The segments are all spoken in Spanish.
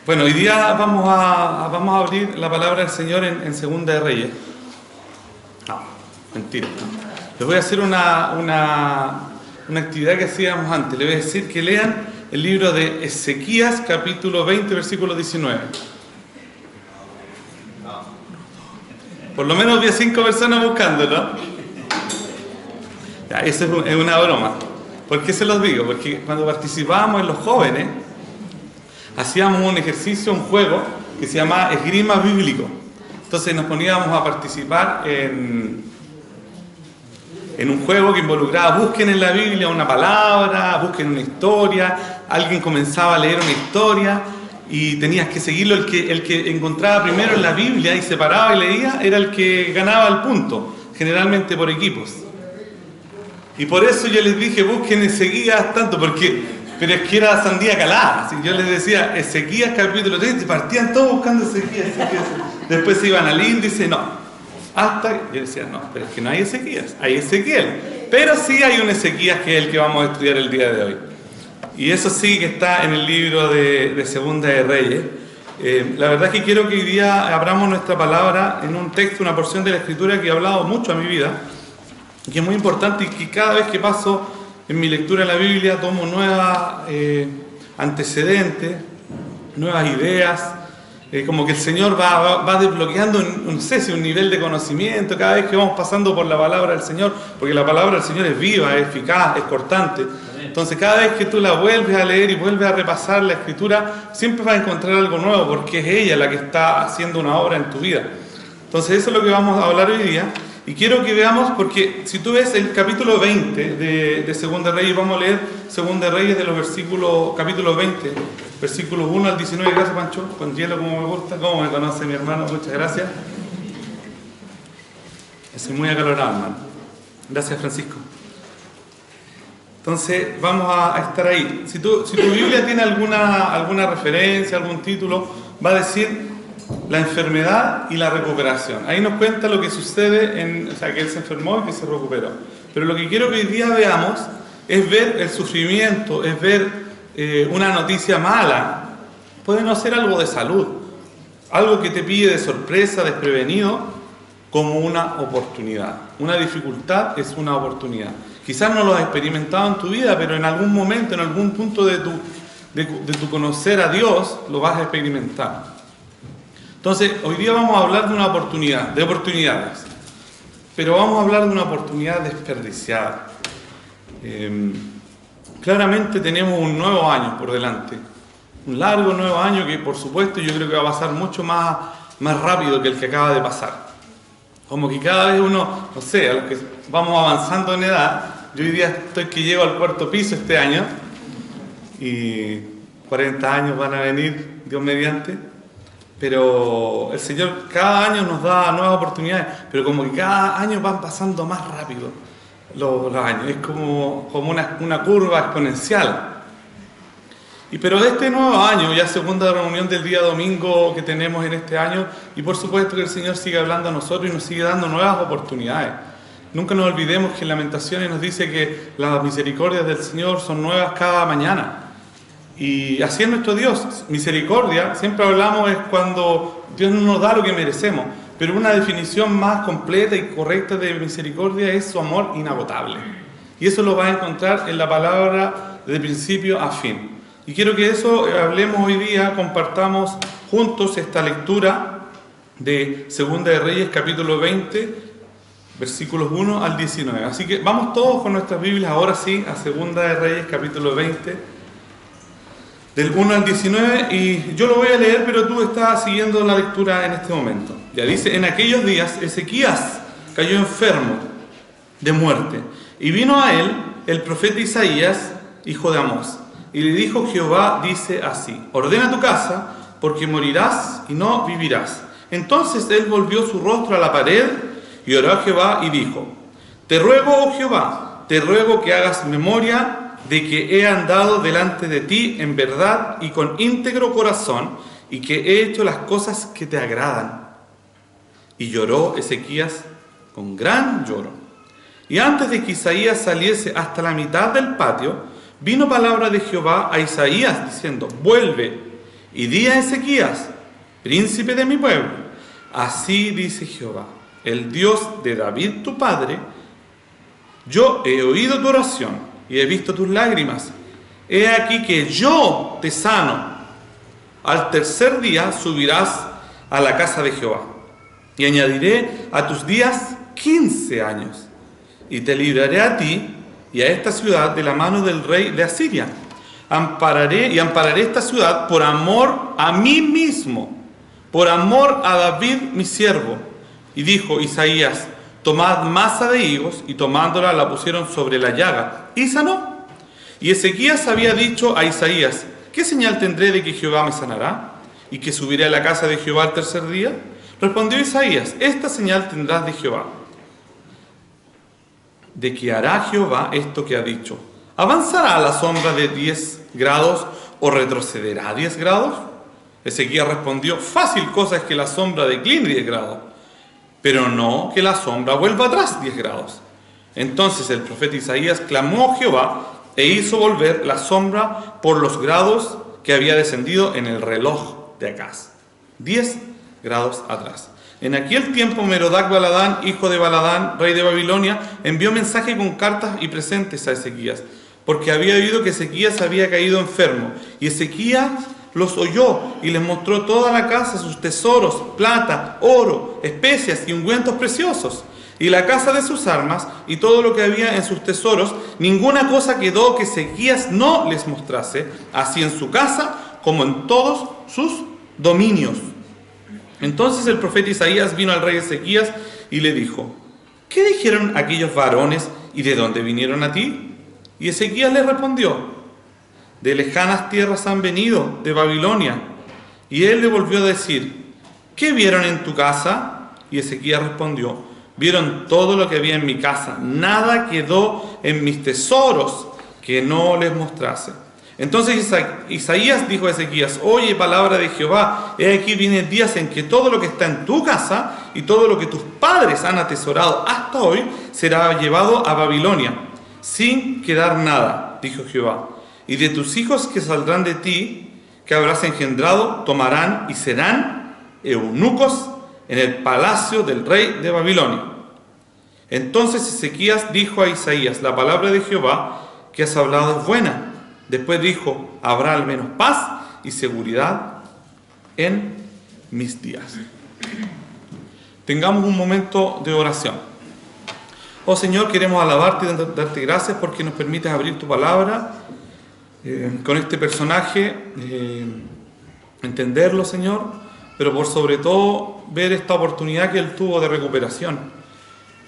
Bueno, hoy día vamos a abrir la palabra del Señor en Segunda de Reyes. No, mentira. Les voy a hacer una actividad que hacíamos antes. Les voy a decir que lean el libro de Ezequías, capítulo 20, versículo 19. Por lo menos había 5 personas buscándolo. Ya, eso es una broma. ¿Por qué se los digo? Porque cuando participábamos en los jóvenes, hacíamos un ejercicio, un juego que se llamaba esgrima bíblico. Entonces nos poníamos a participar en un juego que involucraba, busquen en la Biblia una palabra, busquen una historia, alguien comenzaba a leer una historia y tenías que seguirlo, el que encontraba primero en la Biblia y se paraba y leía, era el que ganaba el punto, generalmente por equipos. Y por eso yo les dije, busquen Ezequías tanto, pero es que era sandía calada. ¿Sí? Yo les decía, Ezequías capítulo 30, y partían todos buscando Ezequías. Después se iban al índice, no. Hasta yo decía, no, pero es que no hay Ezequías, hay Ezequiel. Pero sí hay un Ezequías que es el que vamos a estudiar el día de hoy. Y eso sí que está en el libro de Segunda de Reyes. La verdad es que quiero que hoy día abramos nuestra palabra en un texto, una porción de la Escritura que ha hablado mucho a mi vida, que es muy importante y que cada vez que paso en mi lectura de la Biblia tomo nuevas antecedentes, nuevas ideas, como que el Señor va desbloqueando, no sé si un nivel de conocimiento cada vez que vamos pasando por la palabra del Señor, porque la palabra del Señor es viva, es eficaz, es cortante. Entonces cada vez que tú la vuelves a leer y vuelves a repasar la Escritura, siempre vas a encontrar algo nuevo, porque es ella la que está haciendo una obra en tu vida. Entonces eso es lo que vamos a hablar hoy día. Y quiero que veamos, porque si tú ves el capítulo 20 de Segunda de Reyes, vamos a leer Segunda de Reyes de los versículos, capítulo 20, versículos 1 al 19. Gracias, Pancho, con hielo como me gusta, como me conoce mi hermano, muchas gracias. Estoy muy acalorado, hermano. Gracias, Francisco. Entonces, vamos a estar ahí. Si tu Biblia tiene alguna referencia, algún título, va a decir la enfermedad y la recuperación. Ahí nos cuenta lo que sucede, o sea, que él se enfermó y que se recuperó. Pero lo que quiero que hoy día veamos es ver el sufrimiento, es ver una noticia mala. Puede no ser algo de salud, algo que te pille de sorpresa, desprevenido, como una oportunidad. Una dificultad es una oportunidad. Quizás no lo has experimentado en tu vida, pero en algún momento, en algún punto de tu conocer a Dios, lo vas a experimentar. Entonces, hoy día vamos a hablar de una oportunidad, de oportunidades, pero vamos a hablar de una oportunidad desperdiciada. Claramente tenemos un nuevo año por delante, un largo nuevo año que por supuesto yo creo que va a pasar mucho más rápido que el que acaba de pasar. Como que cada vez uno, no sé, a los que vamos avanzando en edad, yo hoy día estoy que llego al 4.º piso este año y 40 años van a venir, Dios mediante. Pero el Señor cada año nos da nuevas oportunidades, pero como que cada año van pasando más rápido los años, es como una curva exponencial. Pero este nuevo año, ya segunda reunión del día domingo que tenemos en este año, y por supuesto que el Señor sigue hablando a nosotros y nos sigue dando nuevas oportunidades. Nunca nos olvidemos que en Lamentaciones nos dice que las misericordias del Señor son nuevas cada mañana. Y así es nuestro Dios. Misericordia, siempre hablamos, es cuando Dios no nos da lo que merecemos. Pero una definición más completa y correcta de misericordia es su amor inagotable. Y eso lo vas a encontrar en la palabra de principio a fin. Y quiero que eso hablemos hoy día, compartamos juntos esta lectura de Segunda de Reyes, capítulo 20, versículos 1 al 19. Así que vamos todos con nuestras Biblias, ahora sí, a Segunda de Reyes, capítulo 20, del 1 al 19, y yo lo voy a leer, pero tú estás siguiendo la lectura en este momento. Ya dice, en aquellos días Ezequías cayó enfermo de muerte, y vino a él el profeta Isaías, hijo de Amós, y le dijo: Jehová dice así, ordena tu casa, porque morirás y no vivirás. Entonces él volvió su rostro a la pared, y oró a Jehová y dijo: Te ruego, oh Jehová, te ruego que hagas memoria de que he andado delante de ti en verdad y con íntegro corazón, y que he hecho las cosas que te agradan. Y lloró Ezequías con gran lloro. Y antes de que Isaías saliese hasta la mitad del patio, vino palabra de Jehová a Isaías diciendo: Vuelve y di a Ezequías, príncipe de mi pueblo, así dice Jehová, el Dios de David tu padre, yo he oído tu oración y he visto tus lágrimas. He aquí que yo te sano. Al tercer día subirás a la casa de Jehová y añadiré a tus días 15 años y te libraré a ti y a esta ciudad de la mano del rey de Asiria. Ampararé esta ciudad por amor a mí mismo, por amor a David mi siervo. Y dijo Isaías, tomad masa de higos, y tomándola la pusieron sobre la llaga, y sanó. Y Ezequías había dicho a Isaías, ¿qué señal tendré de que Jehová me sanará? ¿Y que subiré a la casa de Jehová al tercer día? Respondió Isaías, esta señal tendrás de Jehová, de que hará Jehová esto que ha dicho. ¿Avanzará a la sombra de 10 grados o retrocederá 10 grados? Ezequías respondió, fácil cosa es que la sombra decline 10 grados, pero no que la sombra vuelva atrás 10 grados. Entonces el profeta Isaías clamó a Jehová e hizo volver la sombra por los grados que había descendido en el reloj de Acaz, 10 grados atrás. En aquel tiempo Merodac Baladán, hijo de Baladán, rey de Babilonia, envió mensaje con cartas y presentes a Ezequías, porque había oído que Ezequías había caído enfermo. Y Ezequías los oyó y les mostró toda la casa, sus tesoros, plata, oro, especias y ungüentos preciosos, y la casa de sus armas y todo lo que había en sus tesoros. Ninguna cosa quedó que Ezequías no les mostrase, así en su casa como en todos sus dominios. Entonces el profeta Isaías vino al rey Ezequías y le dijo, ¿qué dijeron aquellos varones y de dónde vinieron a ti? Y Ezequías le respondió, de lejanas tierras han venido, de Babilonia. Y él le volvió a decir, ¿qué vieron en tu casa? Y Ezequías respondió, vieron todo lo que había en mi casa, nada quedó en mis tesoros que no les mostrase. Entonces Isaías dijo a Ezequías, oye palabra de Jehová, he aquí vienen días en que todo lo que está en tu casa y todo lo que tus padres han atesorado hasta hoy será llevado a Babilonia, sin quedar nada, dijo Jehová. Y de tus hijos que saldrán de ti, que habrás engendrado, tomarán y serán eunucos en el palacio del rey de Babilonia. Entonces Ezequías dijo a Isaías, la palabra de Jehová que has hablado es buena. Después dijo, habrá al menos paz y seguridad en mis días. Tengamos un momento de oración. Oh Señor, queremos alabarte y darte gracias porque nos permites abrir tu palabra con este personaje, entenderlo, Señor, pero por sobre todo ver esta oportunidad que él tuvo de recuperación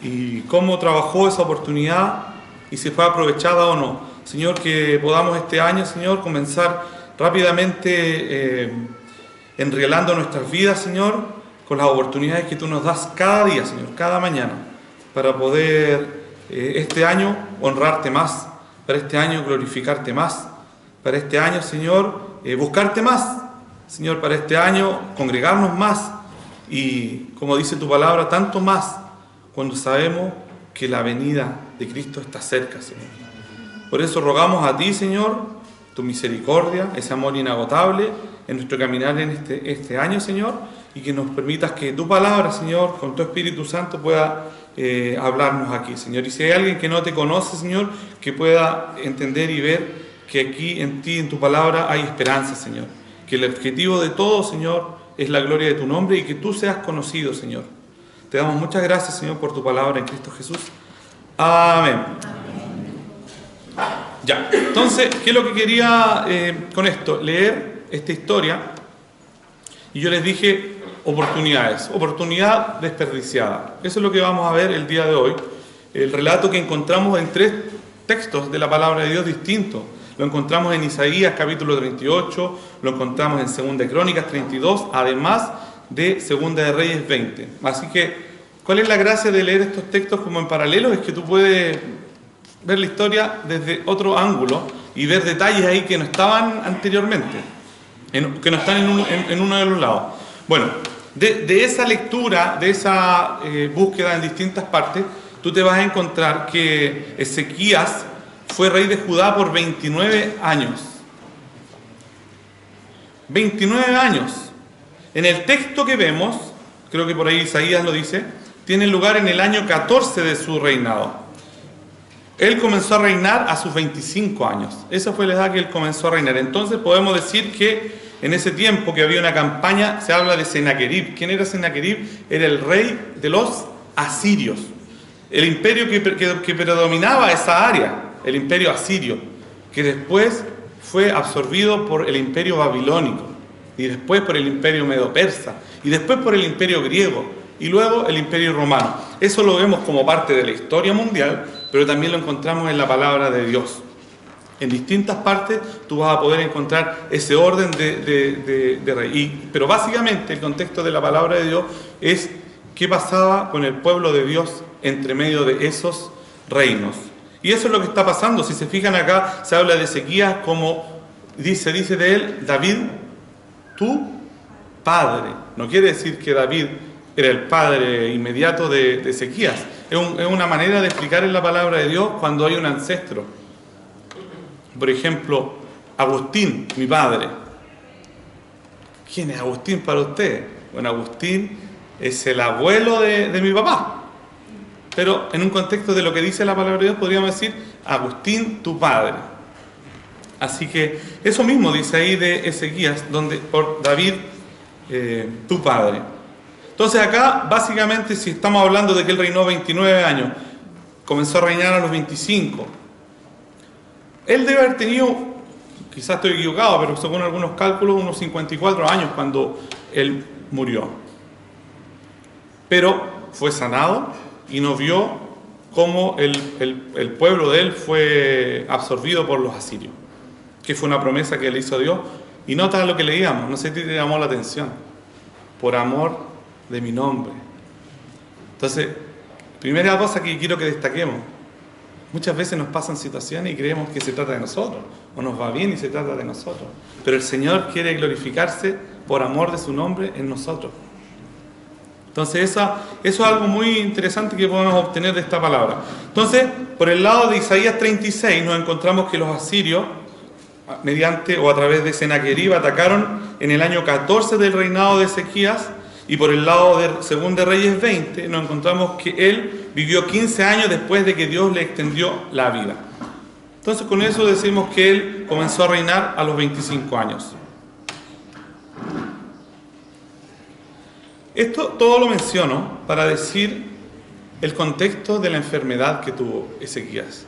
y cómo trabajó esa oportunidad y si fue aprovechada o no. Señor, que podamos este año, Señor, comenzar rápidamente enrielando nuestras vidas, Señor, con las oportunidades que tú nos das cada día, Señor, cada mañana, para poder este año honrarte más, para este año glorificarte más, para este año, Señor, buscarte más, Señor, para este año congregarnos más y, como dice tu palabra, tanto más cuando sabemos que la venida de Cristo está cerca, Señor. Por eso rogamos a ti, Señor, tu misericordia, ese amor inagotable en nuestro caminar en este año, Señor, y que nos permitas que tu palabra, Señor, con tu Espíritu Santo pueda hablarnos aquí, Señor. Y si hay alguien que no te conoce, Señor, que pueda entender y ver que aquí en ti, en tu palabra, hay esperanza, Señor. Que el objetivo de todo, Señor, es la gloria de tu nombre y que tú seas conocido, Señor. Te damos muchas gracias, Señor, por tu palabra en Cristo Jesús. Amén. Ya, entonces, ¿qué es lo que quería con esto? Leer esta historia. Y yo les dije oportunidades, oportunidad desperdiciada. Eso es lo que vamos a ver el día de hoy. El relato que encontramos en 3 textos de la palabra de Dios distintos. Lo encontramos en Isaías capítulo 38, lo encontramos en Segunda de Crónicas 32, además de Segunda de Reyes 20. Así que, ¿cuál es la gracia de leer estos textos como en paralelo? Es que tú puedes ver la historia desde otro ángulo y ver detalles ahí que no estaban anteriormente, que no están en uno de los lados. Bueno, de esa lectura, de esa búsqueda en distintas partes, tú te vas a encontrar que Ezequías fue rey de Judá por 29 años. 29 años. En el texto que vemos, creo que por ahí Isaías lo dice, tiene lugar en el año 14 de su reinado. Él comenzó a reinar a sus 25 años. Esa fue la edad que él comenzó a reinar. Entonces podemos decir que en ese tiempo que había una campaña, se habla de Sennacherib. ¿Quién era Sennacherib? Era el rey de los asirios. El imperio que predominaba esa área, el imperio asirio, que después fue absorbido por el imperio babilónico, y después por el imperio medo-persa, y después por el imperio griego, y luego el imperio romano. Eso lo vemos como parte de la historia mundial, pero también lo encontramos en la palabra de Dios. En distintas partes tú vas a poder encontrar ese orden de rey. Pero básicamente el contexto de la palabra de Dios es qué pasaba con el pueblo de Dios entre medio de esos reinos. Y eso es lo que está pasando. Si se fijan acá, se habla de Ezequías como dice de él, David, tu padre. No quiere decir que David era el padre inmediato de Ezequías. Es una manera de explicar en la palabra de Dios cuando hay un ancestro. Por ejemplo, Agustín, mi padre. ¿Quién es Agustín para usted? Bueno, Agustín es el abuelo de mi papá. Pero en un contexto de lo que dice la palabra de Dios, podríamos decir, Agustín, tu padre. Así que eso mismo dice ahí de Ezequías, donde por David, tu padre. Entonces acá, básicamente, si estamos hablando de que él reinó 29 años, comenzó a reinar a los 25, él debe haber tenido, quizás estoy equivocado, pero según algunos cálculos, unos 54 años cuando él murió. Pero fue sanado y no vio cómo el pueblo de él fue absorbido por los asirios, que fue una promesa que le hizo Dios. Y nota lo que leíamos, no sé si te llamó la atención, por amor de mi nombre. Entonces, primera cosa que quiero que destaquemos, muchas veces nos pasan situaciones y creemos que se trata de nosotros, o nos va bien y se trata de nosotros, pero el Señor quiere glorificarse por amor de su nombre en nosotros. Entonces eso es algo muy interesante que podemos obtener de esta palabra. Entonces, por el lado de Isaías 36 nos encontramos que los asirios, mediante o a través de Sennacherib, atacaron en el año 14 del reinado de Ezequías, y por el lado de Según de Reyes 20 nos encontramos que él vivió 15 años después de que Dios le extendió la vida. Entonces con eso decimos que él comenzó a reinar a los 25 años. Esto todo lo menciono para decir el contexto de la enfermedad que tuvo Ezequías.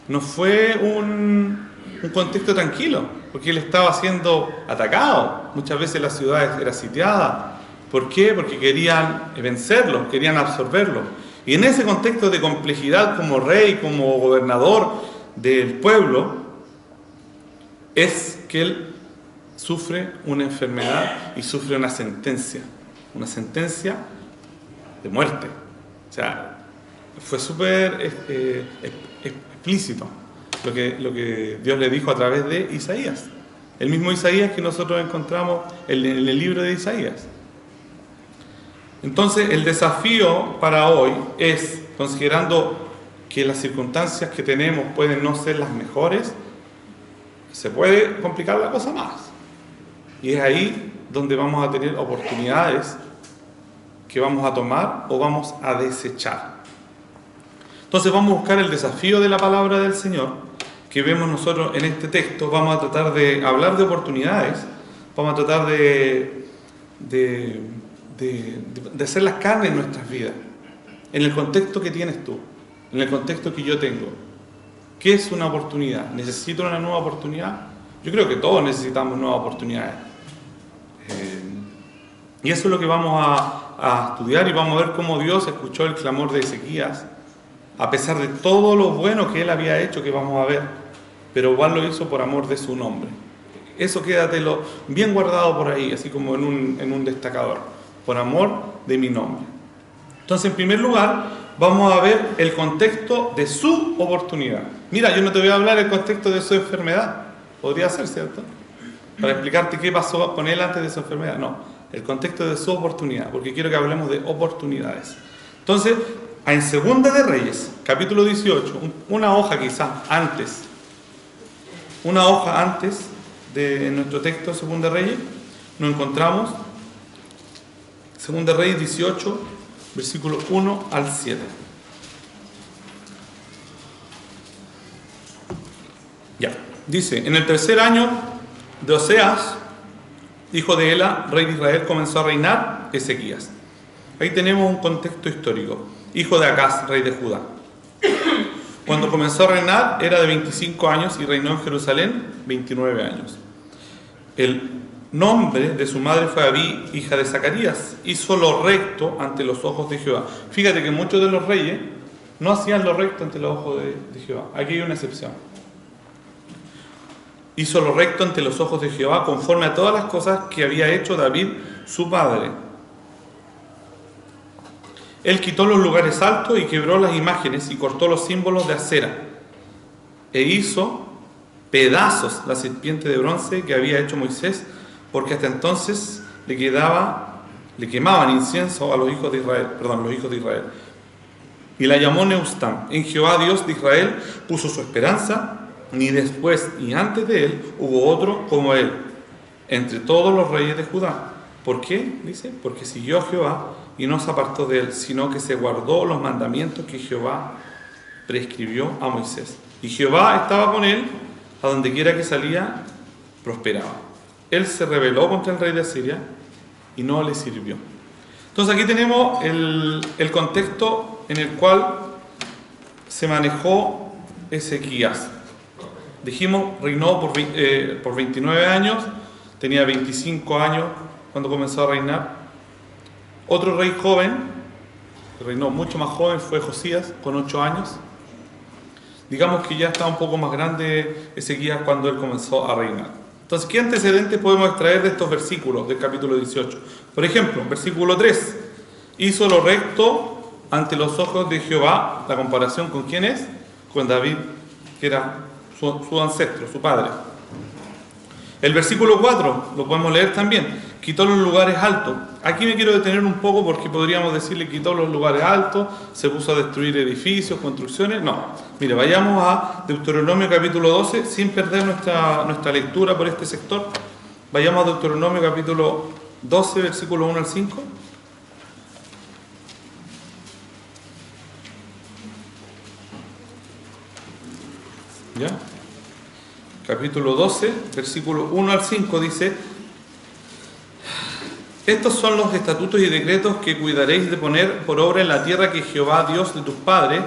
No fue un contexto tranquilo, porque él estaba siendo atacado. Muchas veces la ciudad era sitiada. ¿Por qué? Porque querían vencerlo, querían absorberlo. Y en ese contexto de complejidad como rey, como gobernador del pueblo, es que él sufre una enfermedad y sufre una sentencia de muerte. O sea, fue súper explícito lo que Dios le dijo a través de Isaías. El mismo Isaías que nosotros encontramos en el libro de Isaías. Entonces, el desafío para hoy es, considerando que las circunstancias que tenemos pueden no ser las mejores, se puede complicar la cosa más. Y es ahí donde vamos a tener oportunidades que vamos a tomar o vamos a desechar. Entonces vamos a buscar el desafío de la palabra del Señor que vemos nosotros en este texto. Vamos a tratar de hablar de oportunidades, vamos a tratar de hacer las carnes en nuestras vidas, en el contexto que tienes tú, en el contexto que yo tengo. ¿Qué es una oportunidad? ¿Necesito una nueva oportunidad? Yo creo que todos necesitamos nuevas oportunidades. Y eso es lo que vamos a estudiar, y vamos a ver cómo Dios escuchó el clamor de Ezequías, a pesar de todo lo bueno que él había hecho, que vamos a ver, pero igual lo hizo por amor de su nombre. Eso quédatelo bien guardado por ahí, así como en un destacador, por amor de mi nombre. Entonces, en primer lugar, vamos a ver el contexto de su oportunidad. Mira, yo no te voy a hablar del contexto de su enfermedad, podría ser, ¿cierto? Para explicarte qué pasó con él antes de su enfermedad. No, el contexto de su oportunidad, porque quiero que hablemos de oportunidades. Entonces, en Segunda de Reyes, capítulo 18, una hoja quizás antes, de nuestro texto, Segunda de Reyes, nos encontramos Segunda Reyes 18, versículos 1 al 7. Ya, dice, en el tercer año de Oseas, hijo de Ela, rey de Israel, comenzó a reinar Ezequías. Ahí tenemos un contexto histórico. Hijo de Acaz, rey de Judá. Cuando comenzó a reinar era de 25 años y reinó en Jerusalén 29 años. El nombre de su madre fue Abí, hija de Zacarías. Hizo lo recto ante los ojos de Jehová. Fíjate que muchos de los reyes no hacían lo recto ante los ojos de Jehová. Aquí hay una excepción. Hizo lo recto ante los ojos de Jehová conforme a todas las cosas que había hecho David, su padre. Él quitó los lugares altos y quebró las imágenes y cortó los símbolos de acera. E hizo pedazos la serpiente de bronce que había hecho Moisés, porque hasta entonces le quemaban incienso a los hijos de Israel. Y la llamó Neustán. En Jehová Dios de Israel puso su esperanza, ni después ni antes de él hubo otro como él, entre todos los reyes de Judá. ¿Por qué? Dice, porque siguió a Jehová y no se apartó de él, sino que se guardó los mandamientos que Jehová prescribió a Moisés. Y Jehová estaba con él, a donde quiera que salía, prosperaba. Él se rebeló contra el rey de Asiria y no le sirvió. Entonces aquí tenemos el contexto en el cual se manejó Ezequías. Dijimos, reinó por 29 años, tenía 25 años cuando comenzó a reinar. Otro rey joven, que reinó mucho más joven, fue Josías, con 8 años. Digamos que ya estaba un poco más grande Ezequías cuando él comenzó a reinar. Entonces, ¿qué antecedentes podemos extraer de estos versículos del capítulo 18? Por ejemplo, versículo 3. Hizo lo recto ante los ojos de Jehová. La comparación con quién es? Con David, que era su ancestro, su padre. El versículo 4, lo podemos leer también. Quitó los lugares altos. Aquí me quiero detener un poco porque podríamos decirle quitó los lugares altos, se puso a destruir edificios, construcciones. No. Mire, vayamos a Deuteronomio capítulo 12, sin perder nuestra lectura por este sector. Vayamos a Deuteronomio capítulo 12, versículo 1 al 5. ¿Ya? Capítulo 12, versículo 1 al 5 dice: estos son los estatutos y decretos que cuidaréis de poner por obra en la tierra que Jehová, Dios de tus padres,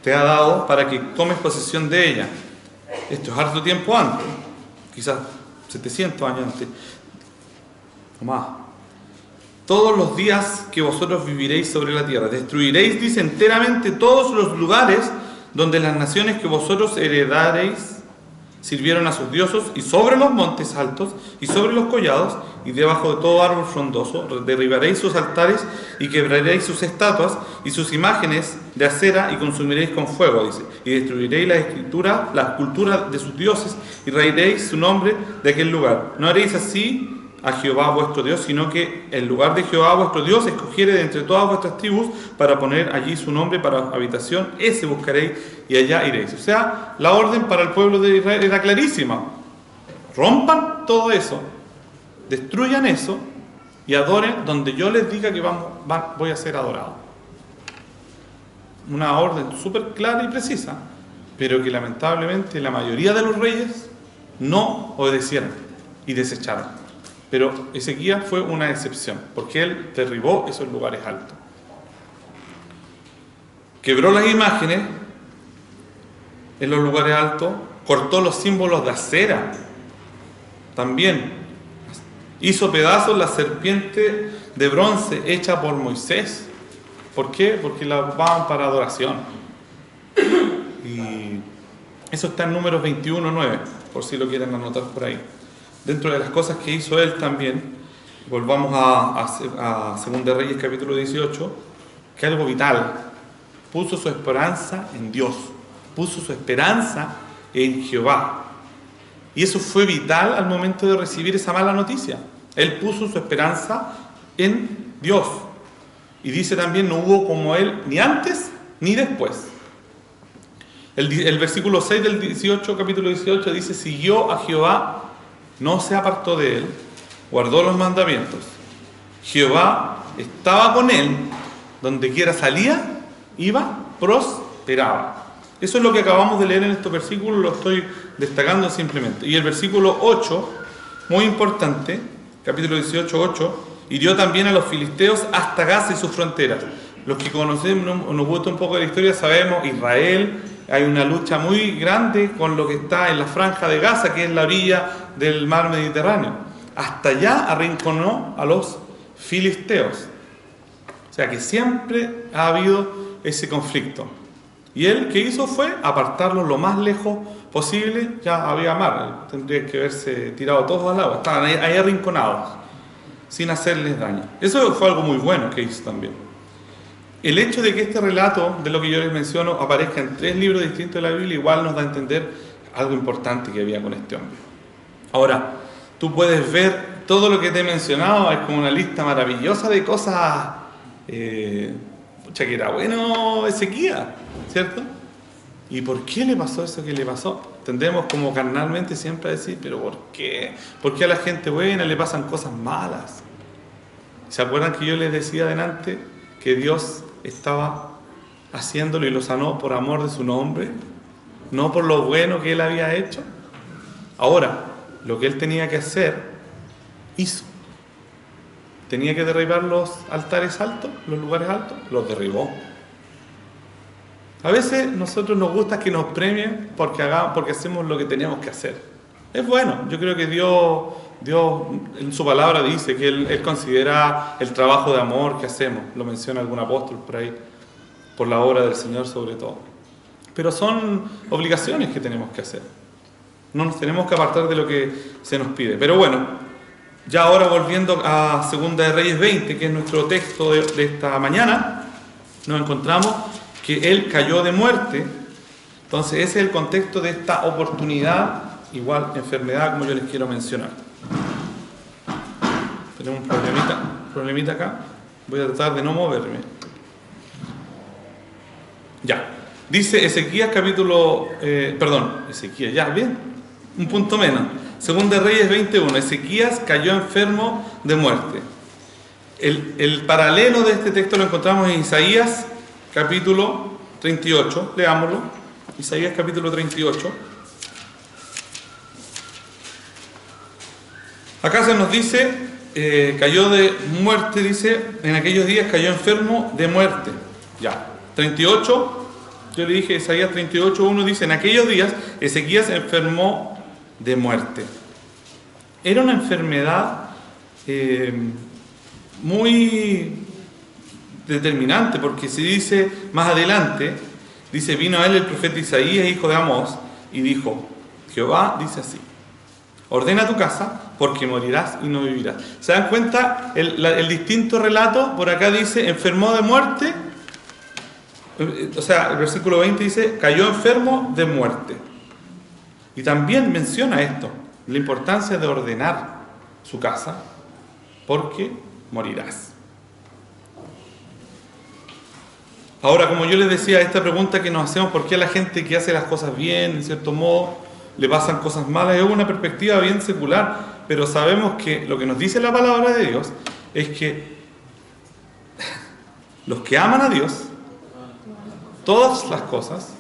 te ha dado para que tomes posesión de ella. Esto es harto tiempo antes, quizás 700 años antes, o más. Todos los días que vosotros viviréis sobre la tierra, destruiréis, dice, enteramente todos los lugares donde las naciones que vosotros heredaréis sirvieron a sus dioses, y sobre los montes altos y sobre los collados y debajo de todo árbol frondoso derribaréis sus altares y quebraréis sus estatuas y sus imágenes de acera y consumiréis con fuego, dice, y destruiréis la escultura de sus dioses y raeréis su nombre de aquel lugar. No haréis así a Jehová vuestro Dios, sino que el lugar de Jehová vuestro Dios escogiere de entre todas vuestras tribus para poner allí su nombre para habitación, ese buscaréis y allá iréis. O sea, la orden para el pueblo de Israel era clarísima: rompan todo eso, destruyan eso y adoren donde yo les diga que voy a ser adorado. Una orden súper clara y precisa, pero que lamentablemente la mayoría de los reyes no obedecieron y desecharon. Pero Ezequías fue una excepción, porque él derribó esos lugares altos. Quebró las imágenes en los lugares altos, cortó los símbolos de acera. También hizo pedazos la serpiente de bronce hecha por Moisés. ¿Por qué? Porque la ocupaban para adoración. Y eso está en Números 21:9, por si lo quieren anotar por ahí. Dentro de las cosas que hizo él también, volvamos a Segunda Reyes capítulo 18, que algo vital: puso su esperanza en Dios, puso su esperanza en Jehová. Y eso fue vital al momento de recibir esa mala noticia. Él puso su esperanza en Dios. Y dice también, no hubo como él ni antes ni después. El versículo 6 del 18, capítulo 18 dice: siguió a Jehová, no se apartó de él, guardó los mandamientos. Jehová estaba con él, donde quiera salía, iba, prosperaba. Eso es lo que acabamos de leer en estos versículos, lo estoy destacando simplemente. Y el versículo 8, muy importante, capítulo 18, 8, hirió también a los filisteos hasta Gaza y sus fronteras. Los que conocemos, nos gusta un poco de la historia, sabemos, Israel, hay una lucha muy grande con lo que está en la franja de Gaza, que es la orilla del mar Mediterráneo. Hasta allá arrinconó a los filisteos. O sea que siempre ha habido ese conflicto. Y él, ¿qué hizo? Fue apartarlos lo más lejos posible. Ya había mar, tendrían que haberse tirado todos al agua. Estaban ahí arrinconados, sin hacerles daño. Eso fue algo muy bueno que hizo también. El hecho de que este relato, de lo que yo les menciono, aparezca en 3 libros distintos de la Biblia, igual nos da a entender algo importante que había con este hombre. Ahora, tú puedes ver todo lo que te he mencionado, es como una lista maravillosa de cosas. Pucha, que era bueno Ezequías, ¿cierto? ¿Y por qué le pasó eso que le pasó? Tendemos como carnalmente siempre a decir, ¿pero por qué? ¿Por qué a la gente buena le pasan cosas malas? ¿Se acuerdan que yo les decía adelante que Dios estaba haciéndolo y lo sanó por amor de su nombre? No por lo bueno que él había hecho. Ahora, lo que él tenía que hacer, hizo. Tenía que derribar los altares altos, los lugares altos, los derribó. A veces nosotros nos gusta que nos premien porque hacemos lo que teníamos que hacer. Es bueno, yo creo que Dios en su palabra dice que Él considera el trabajo de amor que hacemos. Lo menciona algún apóstol por ahí, por la obra del Señor sobre todo. Pero son obligaciones que tenemos que hacer. No nos tenemos que apartar de lo que se nos pide. Pero bueno, ya ahora volviendo a Segunda de Reyes 20, que es nuestro texto de esta mañana, nos encontramos que él cayó de muerte. Entonces ese es el contexto de esta oportunidad, igual enfermedad como yo les quiero mencionar. Tenemos un problemita acá, voy a tratar de no moverme. Ya, dice Ezequías Ezequías, ya, bien, un punto menos. Segunda de Reyes 21, Ezequías cayó enfermo de muerte. El paralelo de este texto lo encontramos en Isaías capítulo 38, leámoslo. Isaías capítulo 38. Acá se nos dice, cayó de muerte, dice, en aquellos días cayó enfermo de muerte. Ya, 38, yo le dije Isaías 38, 1 dice, en aquellos días Ezequías enfermó de muerte. Era una enfermedad muy determinante, porque se dice más adelante, dice, vino a él el profeta Isaías, hijo de Amós, y dijo, Jehová dice así, ordena tu casa, porque morirás y no vivirás. ¿Se dan cuenta? El distinto relato, por acá dice, enfermó de muerte, o sea, el versículo 20 dice, cayó enfermo de muerte. Y también menciona esto, la importancia de ordenar su casa, porque morirás. Ahora, como yo les decía, esta pregunta que nos hacemos, ¿por qué a la gente que hace las cosas bien, en cierto modo, le pasan cosas malas? Es una perspectiva bien secular, pero sabemos que lo que nos dice la palabra de Dios es que los que aman a Dios, todas las cosas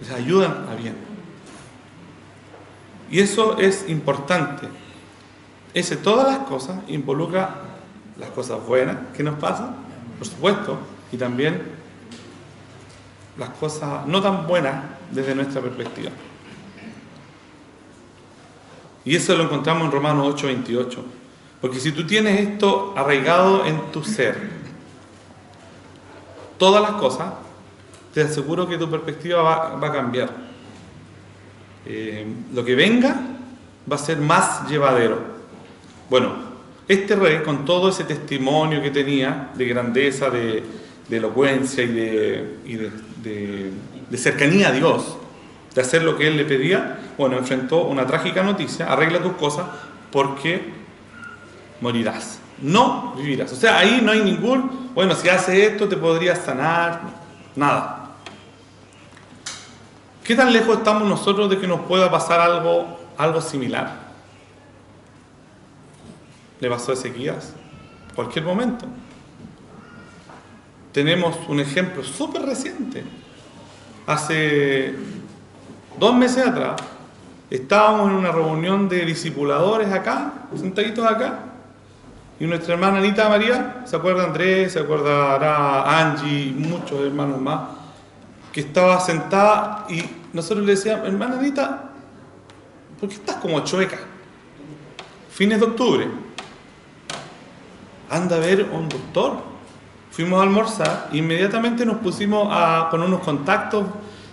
les ayudan a bien. Y eso es importante. Todas las cosas involucra las cosas buenas que nos pasan, por supuesto, y también las cosas no tan buenas desde nuestra perspectiva. Y eso lo encontramos en Romanos 8:28. Porque si tú tienes esto arraigado en tu ser, todas las cosas, te aseguro que tu perspectiva va a cambiar. Lo que venga va a ser más llevadero. Bueno, este rey, con todo ese testimonio que tenía de grandeza, de elocuencia y de cercanía a Dios, de hacer lo que él le pedía, bueno, enfrentó una trágica noticia: arregla tus cosas porque morirás, no vivirás. O sea, ahí no hay ningún, bueno, si haces esto te podrías sanar, nada. ¿Qué tan lejos estamos nosotros de que nos pueda pasar algo similar? Le pasó a Ezequías. Cualquier momento. Tenemos un ejemplo súper reciente. Hace 2 meses atrás estábamos en una reunión de discipuladores acá, sentaditos acá, y nuestra hermana Anita María, ¿se acuerda Andrés? ¿Se acuerda Angie? Y muchos hermanos más, que estaba sentada y nosotros le decíamos, hermana Anita, ¿por qué estás como chueca? Fines de octubre. Anda a ver a un doctor. Fuimos a almorzar, inmediatamente nos pusimos con unos contactos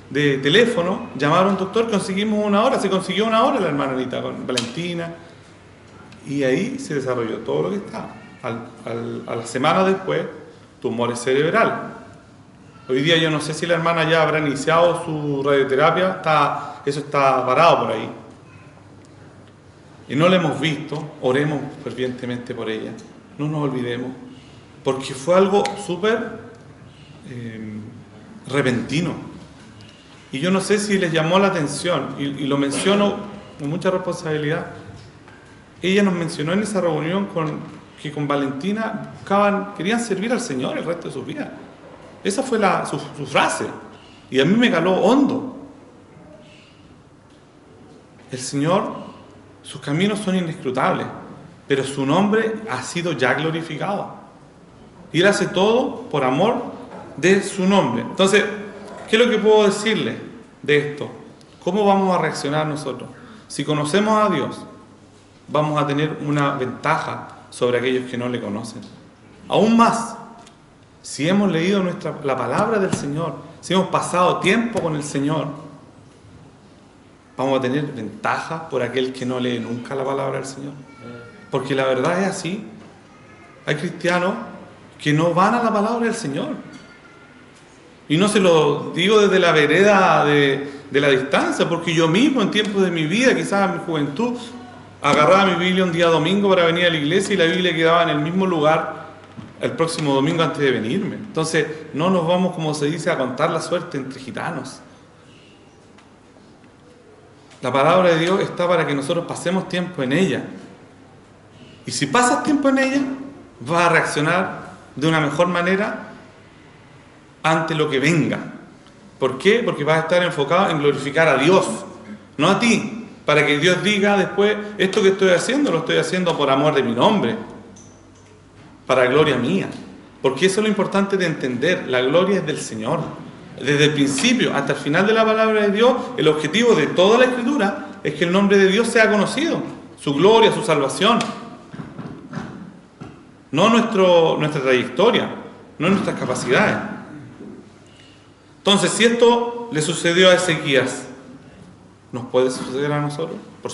de teléfono, llamar a un doctor, conseguimos una hora, se consiguió una hora la hermana Anita con Valentina, y ahí se desarrolló todo lo que está. A la semana después, tumores cerebral. Hoy día yo no sé si la hermana ya habrá iniciado su radioterapia, eso está parado por ahí. Y no la hemos visto, oremos fervientemente por ella, no nos olvidemos, porque fue algo súper repentino. Y yo no sé si les llamó la atención, y lo menciono con mucha responsabilidad. Ella nos mencionó en esa reunión que con Valentina querían servir al Señor el resto de sus vidas. Esa fue su frase, y a mí me caló hondo. El Señor, sus caminos son inescrutables, pero su nombre ha sido ya glorificado. Y Él hace todo por amor de su nombre. Entonces, ¿qué es lo que puedo decirle de esto? ¿Cómo vamos a reaccionar nosotros? Si conocemos a Dios, vamos a tener una ventaja sobre aquellos que no le conocen. Aún más, si hemos leído la palabra del Señor, si hemos pasado tiempo con el Señor, vamos a tener ventaja por aquel que no lee nunca la palabra del Señor. Porque la verdad es así. Hay cristianos que no van a la palabra del Señor. Y no se lo digo desde la vereda de la distancia, porque yo mismo en tiempos de mi vida, quizás en mi juventud, agarraba mi Biblia un día domingo para venir a la iglesia y la Biblia quedaba en el mismo lugar el próximo domingo antes de venirme. Entonces, no nos vamos, como se dice, a contar la suerte entre gitanos. La palabra de Dios está para que nosotros pasemos tiempo en ella. Y si pasas tiempo en ella, vas a reaccionar de una mejor manera ante lo que venga. ¿Por qué? Porque vas a estar enfocado en glorificar a Dios, no a ti, para que Dios diga después, esto que estoy haciendo, lo estoy haciendo por amor de mi nombre, para gloria mía. Porque eso es lo importante de entender, la gloria es del Señor. Desde el principio hasta el final de la palabra de Dios, el objetivo de toda la Escritura es que el nombre de Dios sea conocido, su gloria, su salvación. No nuestra trayectoria, no nuestras capacidades. Entonces, si esto le sucedió a Ezequías, ¿nos puede suceder a nosotros? Por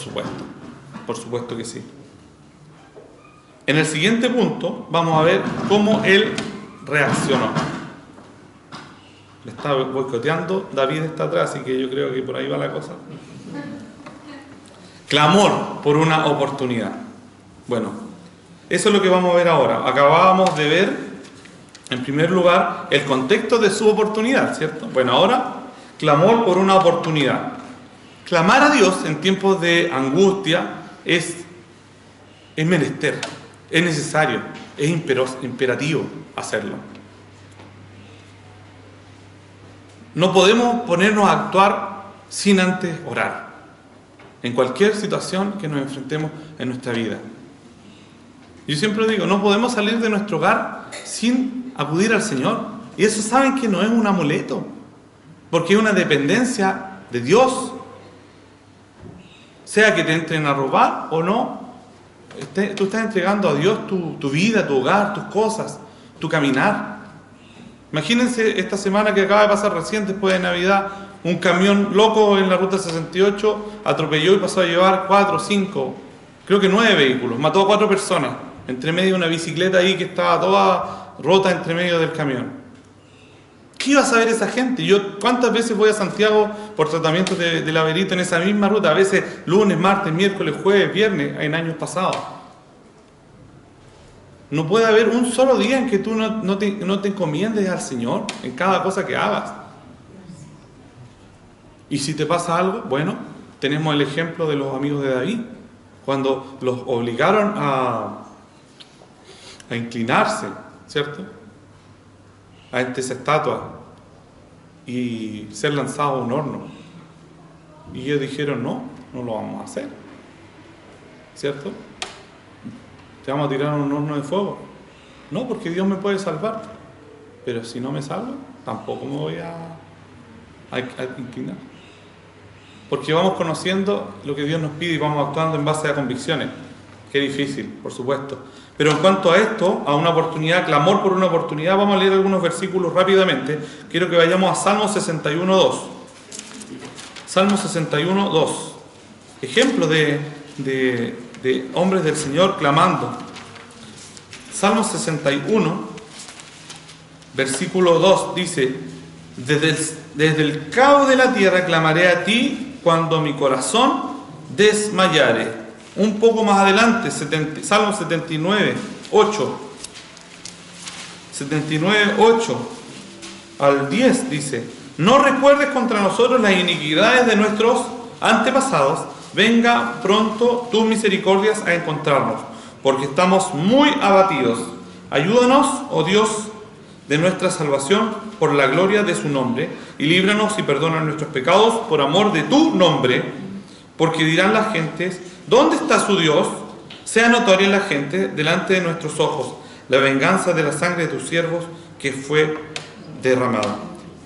supuesto que sí. En el siguiente punto vamos a ver cómo él reaccionó. Le está boicoteando, David está atrás, así que yo creo que por ahí va la cosa. Clamor por una oportunidad. Bueno, eso es lo que vamos a ver ahora. Acabábamos de ver, en primer lugar, el contexto de su oportunidad, ¿cierto? Bueno, ahora, clamor por una oportunidad. Clamar a Dios en tiempos de angustia es menester, es necesario, es imperativo hacerlo. No podemos ponernos a actuar sin antes orar, en cualquier situación que nos enfrentemos en nuestra vida. Yo siempre digo, no podemos salir de nuestro hogar sin acudir al Señor. Y eso saben que no es un amuleto, porque es una dependencia de Dios. Sea que te entren a robar o no, tú estás entregando a Dios tu vida, tu hogar, tus cosas, tu caminar. Imagínense esta semana que acaba de pasar recién, después de Navidad, un camión loco en la ruta 68 atropelló y pasó a llevar 4, 5, creo que 9 vehículos, mató a 4 personas, entre medio de una bicicleta ahí que estaba toda rota entre medio del camión. ¿Qué iba a saber esa gente? Yo, ¿cuántas veces voy a Santiago por tratamientos de laberinto en esa misma ruta? A veces lunes, martes, miércoles, jueves, viernes, en años pasados. No puede haber un solo día en que tú no te encomiendes al Señor en cada cosa que hagas. Y si te pasa algo, bueno, tenemos el ejemplo de los amigos de David, cuando los obligaron a a inclinarse, ¿cierto?, ante esa estatua y ser lanzado a un horno. Y ellos dijeron, no lo vamos a hacer, ¿cierto? ¿Te vamos a tirar a un horno de fuego? No, porque Dios me puede salvar, pero si no me salva, tampoco me voy a inclinar. Porque vamos conociendo lo que Dios nos pide y vamos actuando en base a convicciones. Qué difícil, por supuesto. Pero en cuanto a esto, a una oportunidad, clamor por una oportunidad, vamos a leer algunos versículos rápidamente. Quiero que vayamos a Salmo 61.2. Salmo 61.2. Ejemplo de hombres del Señor clamando. Salmo 61, versículo 2 dice: desde el cabo de la tierra clamaré a ti cuando mi corazón desmayare. Un poco más adelante, Salmo 79, 8. 79, 8 al 10 dice: no recuerdes contra nosotros las iniquidades de nuestros antepasados, venga pronto tus misericordias a encontrarnos, porque estamos muy abatidos. Ayúdanos, oh Dios, de nuestra salvación, por la gloria de su nombre, y líbranos y perdona nuestros pecados por amor de tu nombre, porque dirán las gentes: ¿dónde está su Dios? Sea notoria la gente delante de nuestros ojos la venganza de la sangre de tus siervos que fue derramada.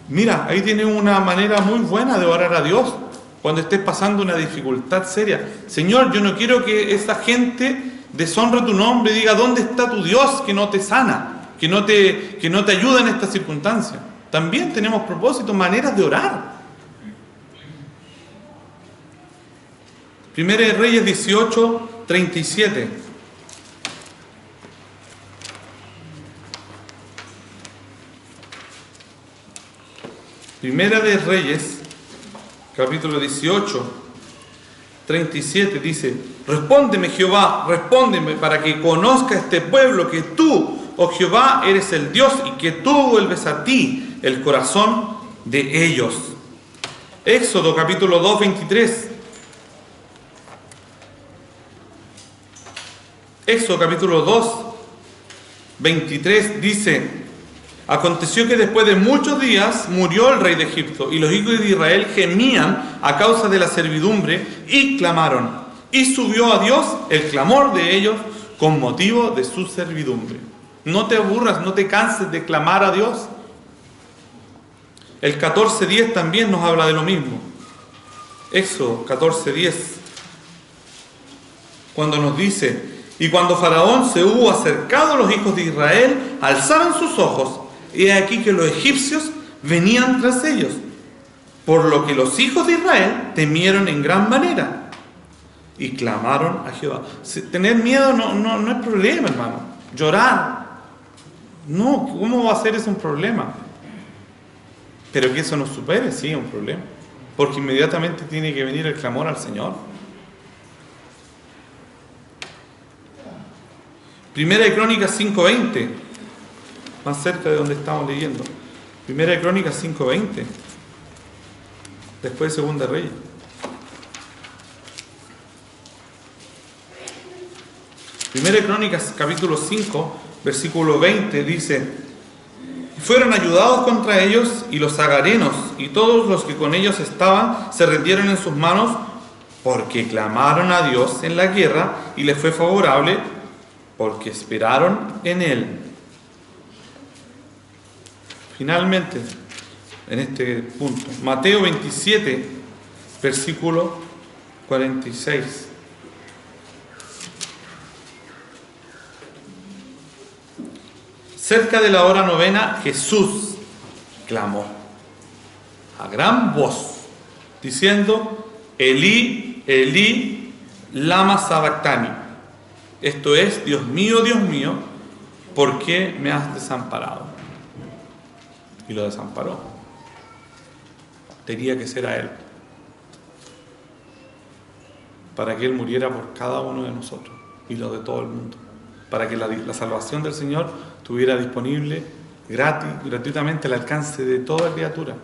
Mira, ahí tiene una manera muy buena de orar a Dios cuando estés pasando una dificultad seria. Señor, yo no quiero que esa gente deshonre tu nombre y diga: ¿dónde está tu Dios que no te sana, que no te ayuda en esta circunstancia? También tenemos propósitos, maneras de orar. Primera de Reyes 18, 37. Primera de Reyes, capítulo 18, 37 dice: respóndeme, Jehová, respóndeme, para que conozca este pueblo que tú, oh Jehová, eres el Dios, y que tú vuelves a ti el corazón de ellos. Éxodo capítulo 2, 23. Éxodo capítulo 2, 23 dice: aconteció que después de muchos días murió el rey de Egipto, y los hijos de Israel gemían a causa de la servidumbre y clamaron, y subió a Dios el clamor de ellos con motivo de su servidumbre. No te aburras, no te canses de clamar a Dios. El 14:10 también nos habla de lo mismo. Éxodo 14:10, cuando nos dice: y cuando Faraón se hubo acercado, los hijos de Israel alzaron sus ojos, y he aquí que los egipcios venían tras ellos, por lo que los hijos de Israel temieron en gran manera y clamaron a Jehová. Tener miedo no es problema, hermano. Llorar, no, ¿cómo va a ser eso un problema? Pero que eso nos supere, sí, es un problema, porque inmediatamente tiene que venir el clamor al Señor. Primera de Crónicas 5:20, más cerca de donde estamos leyendo. Primera de Crónicas 5:20, después de Segunda de Reyes. Primera de Crónicas capítulo 5, versículo 20 dice: fueron ayudados contra ellos, y los agarenos y todos los que con ellos estaban se rindieron en sus manos, porque clamaron a Dios en la guerra, y les fue favorable, porque esperaron en Él. Finalmente, en este punto, Mateo 27, versículo 46. Cerca de la hora novena, Jesús clamó a gran voz, diciendo: Elí, Elí, lama sabactani. Esto es: Dios mío, ¿por qué me has desamparado? Y lo desamparó. Tenía que ser a Él, para que Él muriera por cada uno de nosotros y los de todo el mundo, para que la salvación del Señor estuviera disponible gratuitamente al alcance de toda criatura.